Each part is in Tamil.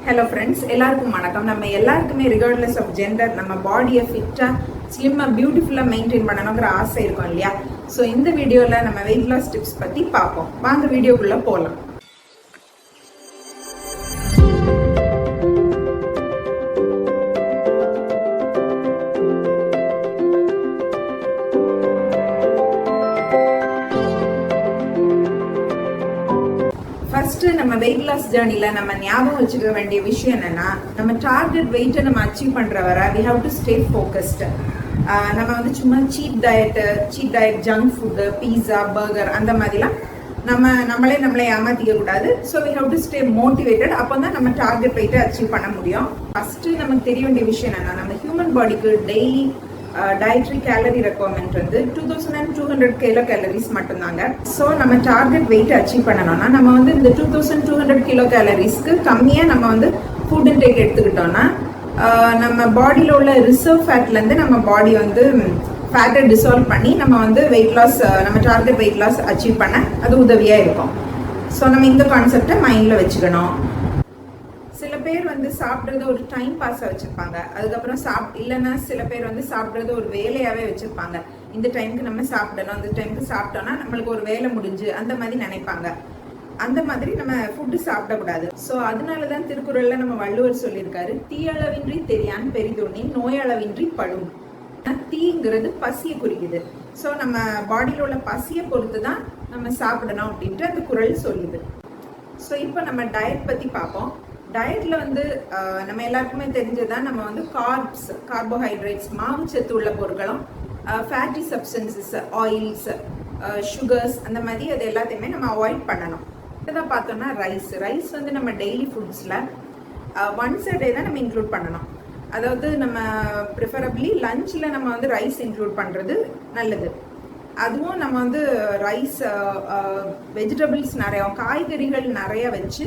ஹலோ ஃப்ரெண்ட்ஸ், எல்லாருக்கும் வணக்கம். நம்ம எல்லாருக்குமே ரிகார்ட்லெஸ் ஆஃப் ஜெண்டர் நம்ம பாடியை ஃபிட்டாக ஸ்லிம்மாக பியூட்டிஃபுல்லாக மெயின்டைன் பண்ணணுங்கிற ஆசை இருக்கும் இல்லையா? ஸோ இந்த வீடியோவில் நம்ம வெயிட் லாஸ் டிப்ஸ் பற்றி பார்ப்போம். வாங்க வீடியோக்குள்ளே போகலாம். ஃபர்ஸ்ட் நம்ம வெயிட் லாஸ் ஜேர்னியில் நம்ம ஞாபகம் வச்சுக்க வேண்டிய விஷயம் என்னன்னா, நம்ம டார்கெட் வெயிட்டை நம்ம அச்சீவ் பண்ணுற வரை we have to stay focused. நம்ம வந்து சும்மா cheat diet junk food, pizza, burger அந்த மாதிரிலாம் நம்மளே ஏமாத்திக்க கூடாது. So we have to stay motivated. அப்போ தான் நம்ம டார்கெட் வெயிட்டை அச்சீவ் பண்ண முடியும். ஃபர்ஸ்ட்டு நமக்கு தெரிய வேண்டிய விஷயம் என்னன்னா, நம்ம ஹியூமன் பாடிக்கு டெய்லி டயட்ரி கேலரி ரெக்குவயர்மெண்ட் வந்து 2200 கிலோ கேலரிஸ் மட்டும்தாங்க. ஸோ நம்ம டார்கெட் வெயிட் அச்சீவ் பண்ணணும்னா நம்ம வந்து இந்த 2200 கிலோ கேலரிஸ்க்கு கம்மியாக நம்ம வந்து ஃபுட் இன்டேக் எடுத்துக்கிட்டோம்னா நம்ம பாடியில் உள்ள ரிசர்வ் ஃபேட்லேருந்து நம்ம பாடி வந்து ஃபேட்டை டிசால்வ் பண்ணி நம்ம வந்து வெயிட் லாஸ், நம்ம டார்கெட் வெயிட் லாஸ் அச்சீவ் பண்ண அது உதவியாக இருக்கும். ஸோ நம்ம இந்த கான்செப்டை மைண்டில் வச்சுக்கணும். சில பேர் வந்து சாப்பிட்றது ஒரு டைம் பாஸாக வச்சுருப்பாங்க. அதுக்கப்புறம் இல்லைன்னா சில பேர் வந்து சாப்பிட்றது ஒரு வேலையாகவே வச்சுருப்பாங்க. இந்த டைமுக்கு நம்ம சாப்பிடணும், இந்த டைமுக்கு சாப்பிட்டோன்னா நம்மளுக்கு ஒரு வேலை முடிஞ்சு அந்த மாதிரி நினைப்பாங்க. அந்த மாதிரி நம்ம ஃபுட்டு சாப்பிடக்கூடாது. ஸோ அதனால தான் திருக்குறளில் நம்ம வள்ளுவர் சொல்லியிருக்காரு, தீயளவின்றி தெரியான் பெரிதுண்ணி நோயளவின்றி படும். தீங்கிறது பசியை குறிக்குது. ஸோ நம்ம பாடியில் உள்ள பசியை பொறுத்து தான் நம்ம சாப்பிடணும் அப்படின்ட்டு அந்த குறள் சொல்லுது. ஸோ இப்போ நம்ம டயட் பற்றி பார்ப்போம். டயட்டில் வந்து நம்ம எல்லாருக்குமே தெரிஞ்சதான், நம்ம வந்து கார்போஹைட்ரேட்ஸ், மாவுச்சத்து உள்ள பொருட்களும், ஃபேட்டி சப்ஸ்டன்சஸ், ஆயில்ஸ், சுகர்ஸ் அந்த மாதிரி அது எல்லாத்தையுமே நம்ம அவாய்ட் பண்ணணும். இதை பார்த்தோம்னா ரைஸ் வந்து நம்ம டெய்லி ஃபுட்ஸில் ஒன்ஸ் அ டே தான் நம்ம இன்க்ளூட் பண்ணணும். அதாவது நம்ம ப்ரிஃபரபிளி லஞ்சில் நம்ம வந்து ரைஸ் இன்க்ளூட் பண்ணுறது நல்லது. அதுவும் நம்ம வந்து ரைஸ், வெஜிடபிள்ஸ் நிறையா, காய்கறிகள் நிறையா வச்சு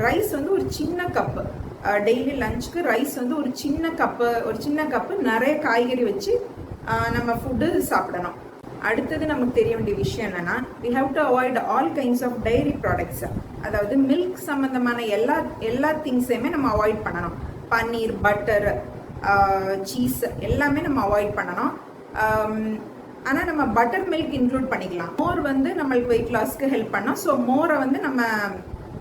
ரைஸ் வந்து ஒரு சின்ன கப்பு, டெய்லி லஞ்சுக்கு ரைஸ் வந்து ஒரு சின்ன கப்பு நிறைய காய்கறி வச்சு நம்ம ஃபுட்டு சாப்பிடணும். அடுத்தது நமக்கு தெரிய வேண்டிய விஷயம் என்னென்னா, we have to avoid all kinds of dairy products. அதாவது மில்க் சம்மந்தமான எல்லா திங்ஸையுமே நம்ம அவாய்ட் பண்ணணும். பன்னீர், பட்டர், சீஸ் எல்லாமே நம்ம அவாய்ட் பண்ணணும். ஆனால் நம்ம பட்டர் மில்க் இன்க்ளூட் பண்ணிக்கலாம். மோர் வந்து நம்மளுக்கு வெயிட் லாஸ்க்கு ஹெல்ப் பண்ணோம். ஸோ மோரை வந்து நம்ம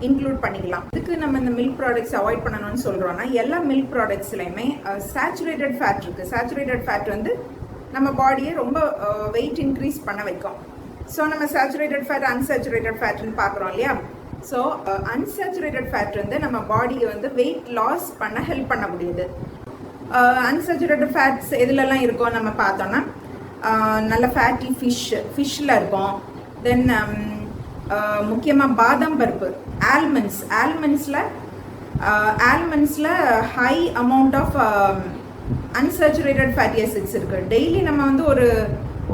இன்க்ளூட் பண்ணிக்கலாம். இதுக்கு நம்ம இந்த மில்க் ப்ராடக்ட்ஸ் அவாய்ட் பண்ணணும்னு சொல்கிறோன்னா, எல்லா மில்க் ப்ராடக்ட்ஸ்லையுமே சேச்சுரேட்டட் ஃபேட் இருக்குது. சேச்சுரேட்டட் ஃபேட் வந்து நம்ம பாடியை ரொம்ப வெயிட் இன்க்ரீஸ் பண்ண வைக்கும். ஸோ நம்ம சேச்சுரேட்டட் ஃபேட், அன்சேச்சுரேட்டட் ஃபேட்னு பார்க்குறோம் இல்லையா? ஸோ அன்சேச்சுரேட்டட் ஃபேட் வந்து நம்ம பாடியை வந்து வெயிட் லாஸ் பண்ண ஹெல்ப் பண்ண முடியுது. அன்சேச்சுரேட்டட் ஃபேட்ஸ் எதுலலாம் இருக்கும் நம்ம பார்த்தோன்னா, நல்ல ஃபேட்டி ஃபிஷ்ஷில் இருக்கும். தென் முக்கியமாக பாதாம் பருப்பு, ஆல்மண்ட்ஸில் high amount of unsaturated fatty acids இருக்குது. டெய்லி நம்ம வந்து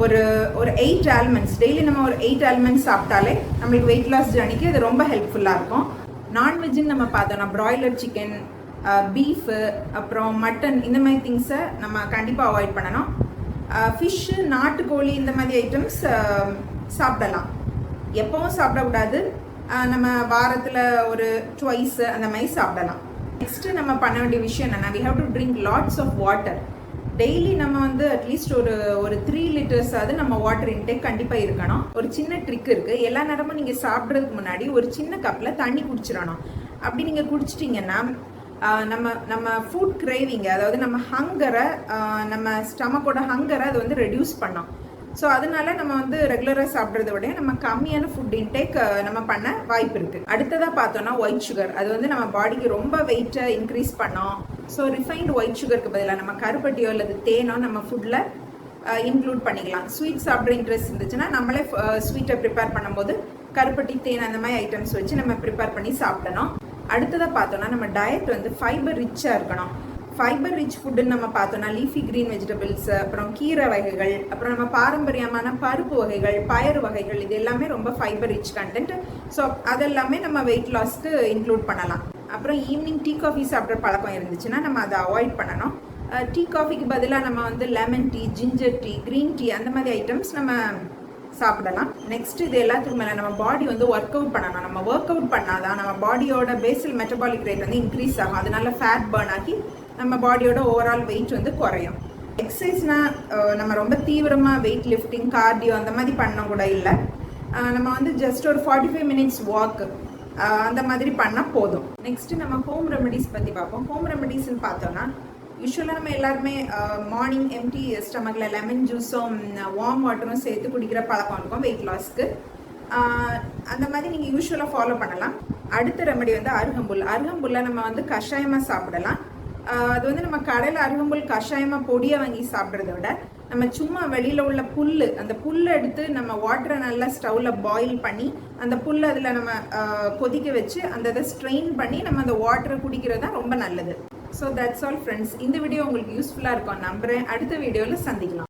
ஒரு 8 ஆல்மண்ட்ஸ், டெய்லி நம்ம ஒரு 8 ஆல்மண்ட்ஸ் சாப்பிட்டாலே நம்மளுக்கு வெயிட் லாஸ் ஜர்னிக்கு அது ரொம்ப ஹெல்ப்ஃபுல்லாக இருக்கும். நான்வெஜ்ஜுன்னு நம்ம பார்த்தோம்னா ப்ராய்லர் சிக்கன், பீஃபு, அப்புறம் மட்டன், இந்த மாதிரி திங்ஸை நம்ம கண்டிப்பாக அவாய்ட் பண்ணணும். ஃபிஷ்ஷு, நாட்டுக்கோழி இந்த மாதிரி ஐட்டம்ஸ் சாப்பிடலாம். எப்பவும் சாப்பிடக்கூடாது. நம்ம வாரத்தில் ஒரு ட்வைஸ் அந்த மாதிரி சாப்பிடலாம். நெக்ஸ்ட்டு நம்ம பண்ண வேண்டிய விஷயம் என்னென்னா, we have to drink lots of water. Daily நம்ம வந்து அட்லீஸ்ட் ஒரு 3 லிட்டர்ஸாவது நம்ம வாட்டர் இன்டேக் கண்டிப்பாக இருக்கணும். ஒரு சின்ன ட்ரிக் இருக்குது. எல்லா நேரமும் நீங்கள் சாப்பிட்றதுக்கு முன்னாடி ஒரு சின்ன கப்பில் தண்ணி குடிச்சிடணும். அப்படி நீங்கள் குடிச்சிட்டிங்கன்னா நம்ம ஃபுட் கிரேவிங், அதாவது நம்ம ஹங்கரை, நம்ம ஸ்டமக்கோட ஹங்கரை அது வந்து ரெடியூஸ் பண்ணோம். ஸோ அதனால நம்ம வந்து ரெகுலராக சாப்பிட்றத விட நம்ம கம்மியான ஃபுட் இன்டேக் நம்ம பண்ண வாய்ப்பு இருக்குது. அடுத்ததாக பார்த்தோன்னா ஒயிட் சுகர், அது வந்து நம்ம பாடிக்கு ரொம்ப வெயிட்டை இன்க்ரீஸ் பண்ணோம். ஸோ ரிஃபைன்டு ஒயிட் சுகருக்கு பதிலாக நம்ம கருப்பட்டியோ அல்லது தேனோ நம்ம ஃபுட்டில் இன்க்ளூட் பண்ணிக்கலாம். ஸ்வீட் சாப்பிட்ற இன்ட்ரெஸ்ட் இருந்துச்சுன்னா நம்மளே ஸ்வீட்டை ப்ரிப்பேர் பண்ணும்போது கருப்பட்டி, தேன் அந்த மாதிரி ஐட்டம்ஸ் வச்சு நம்ம ப்ரிப்பேர் பண்ணி சாப்பிடணும். அடுத்ததாக பார்த்தோன்னா நம்ம டயட் வந்து ஃபைபர் ரிச்சாக இருக்கணும். ஃபைபர் ரிச் ஃபுட்டுன்னு நம்ம பார்த்தோன்னா லீஃபி க்ரீன் வெஜிடபிள்ஸ், அப்புறம் கீரை வகைகள், அப்புறம் நம்ம பாரம்பரியமான பருப்பு வகைகள், பயறு வகைகள், இது எல்லாமே ரொம்ப ஃபைபர் ரிச் கண்டென்ட். ஸோ அதெல்லாமே நம்ம வெயிட் லாஸ்க்கு இன்க்ளூட் பண்ணலாம். அப்புறம் ஈவினிங் டீ காஃபி சாப்பிட்ற பழக்கம் இருந்துச்சுன்னா நம்ம அதை அவாய்ட் பண்ணணும். டீ காஃபிக்கு பதிலாக நம்ம வந்து lemon tea, ginger tea, green tea அந்த மாதிரி ஐட்டம்ஸ் நம்ம சாப்பிடலாம். நெக்ஸ்ட் இது எல்லாத்துக்கும் மேலே நம்ம பாடி வந்து ஒர்க் அவுட் பண்ணணும். நம்ம ஒர்க் அவுட் பண்ணாதான் நம்ம பாடியோட பேசல் மெட்டபாலிக் ரேட் வந்து இன்க்ரீஸ் ஆகும். அதனால ஃபேட் பர்ன் ஆகி நம்ம பாடியோட ஓவரால் வெயிட் வந்து குறையும். எக்ஸசைஸ்னா நம்ம ரொம்ப தீவிரமாக வெயிட் லிஃப்டிங் கார்டியோ அந்த மாதிரி பண்ண கூட இல்லை. நம்ம வந்து ஜஸ்ட் ஒரு 45 மினிட்ஸ் வாக்கு அந்த மாதிரி பண்ணால் போதும். நெக்ஸ்ட்டு நம்ம ஹோம் ரெமெடிஸ் பற்றி பார்ப்போம். ஹோம் ரெமெடிஸ்ன்னு பார்த்தோன்னா யூஸ்வலாக நம்ம எல்லாருமே மார்னிங் எம்டி ஸ்டமக்கில் லெமன் ஜூஸும் வார்ம் வாட்டரும் சேர்த்து குடிக்கிற பழக்கம் இருக்கும் வெயிட் லாஸ்க்கு. அந்த மாதிரி நீங்கள் யூஸ்வலாக ஃபாலோ பண்ணலாம். அடுத்த ரெமெடி வந்து அருகம்புல். அருகம்புல்லை நம்ம வந்து கஷாயமாக சாப்பிடலாம். அது வந்து நம்ம கடையில் அருகம்புல் கஷாயமாக பொடியை வாங்கி சாப்பிட்றத விட நம்ம சும்மா வெளியில் உள்ள புல், அந்த புல்லை எடுத்து நம்ம வாட்டரை நல்லா ஸ்டவ்வில் பாயில் பண்ணி அந்த புல்லை அதில் நம்ம கொதிக்க வச்சு அந்த இதை ஸ்ட்ரெயின் பண்ணி நம்ம அந்த வாட்டரை குடிக்கிறது தான் ரொம்ப நல்லது. So that's all friends. இந்த வீடியோ உங்களுக்கு யூஸ்ஃபுல்லாக இருக்கும் நம்புகிறேன். அடுத்த வீடியோவில் சந்திக்கலாம்.